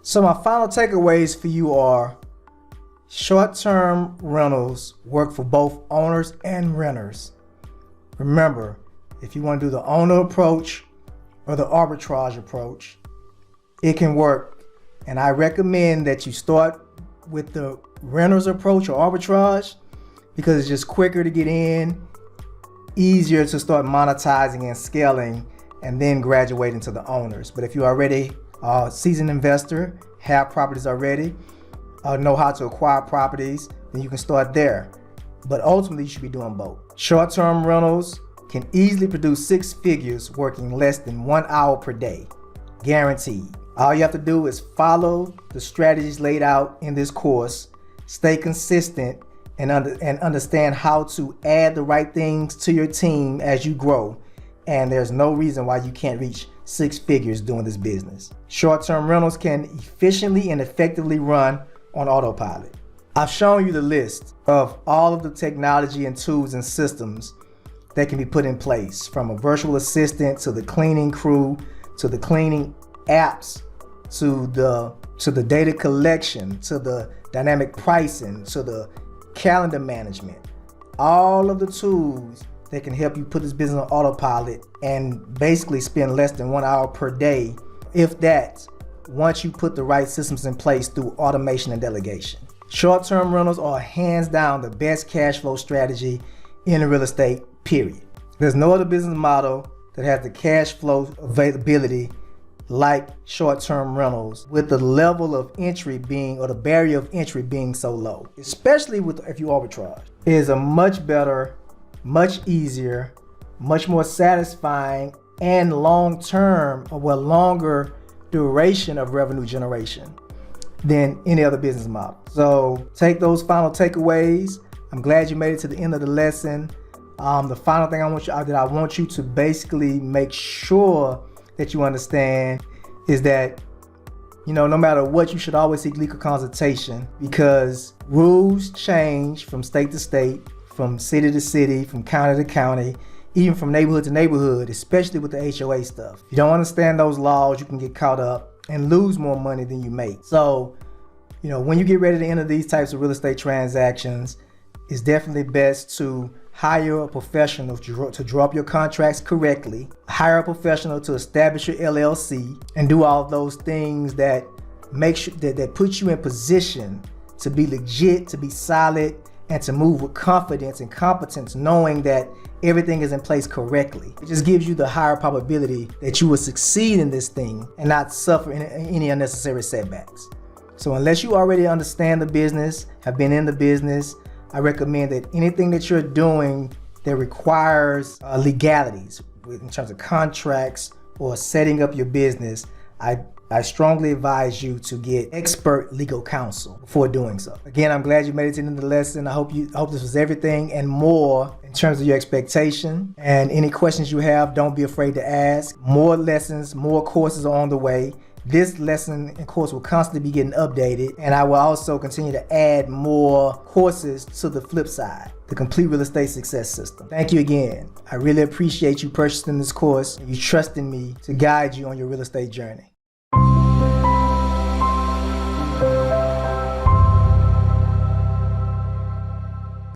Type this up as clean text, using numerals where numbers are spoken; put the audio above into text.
So my final takeaways for you are short-term rentals work for both owners and renters. Remember, if you want to do the owner approach or the arbitrage approach, it can work. And I recommend that you start with the renter's approach or arbitrage because it's just quicker to get in, easier to start monetizing and scaling, and then graduate into the owners. But if you're already a seasoned investor, have properties already, know how to acquire properties, then you can start there. But ultimately, you should be doing both. Short-term rentals can easily produce 6 figures working less than 1 hour per day, guaranteed. All you have to do is follow the strategies laid out in this course, stay consistent, and understand how to add the right things to your team as you grow. And there's no reason why you can't reach 6 figures doing this business. Short-term rentals can efficiently and effectively run on autopilot. I've shown you the list of all of the technology and tools and systems that can be put in place, from a virtual assistant to the cleaning crew, to the cleaning apps, to the data collection, to the dynamic pricing, to the calendar management. All of the tools that can help you put this business on autopilot and basically spend less than 1 hour per day, if that, once you put the right systems in place through automation and delegation. Short-term rentals are hands down the best cash flow strategy in real estate, period. There's no other business model that has the cash flow availability like short-term rentals, with the level of entry being, or the barrier of entry being so low, especially if you arbitrage. It is a much better, much easier, much more satisfying, and longer duration of revenue generation than any other business model. So take those final takeaways. I'm glad you made it to the end of the lesson. The final thing I want you to basically make sure that you understand is that, no matter what, you should always seek legal consultation, because rules change from state to state, from city to city, from county to county, even from neighborhood to neighborhood, especially with the HOA stuff. If you don't understand those laws, you can get caught up and lose more money than you make. So, when you get ready to enter these types of real estate transactions, it's definitely best to hire a professional to draw up your contracts correctly, hire a professional to establish your LLC, and do all of those things that make sure that puts you in position to be legit, to be solid, and to move with confidence and competence, knowing that everything is in place correctly. It just gives you the higher probability that you will succeed in this thing and not suffer any unnecessary setbacks. So unless you already understand the business, have been in the business, I recommend that anything that you're doing that requires legalities in terms of contracts or setting up your business, I strongly advise you to get expert legal counsel before doing so. Again, I'm glad you made it to the end of the lesson. I hope this was everything and more in terms of your expectation. And any questions you have, don't be afraid to ask. More lessons, more courses are on the way. This lesson and course will constantly be getting updated, and I will also continue to add more courses to the flip side, the Complete Real Estate Success System. Thank you again. I really appreciate you purchasing this course and you trusting me to guide you on your real estate journey.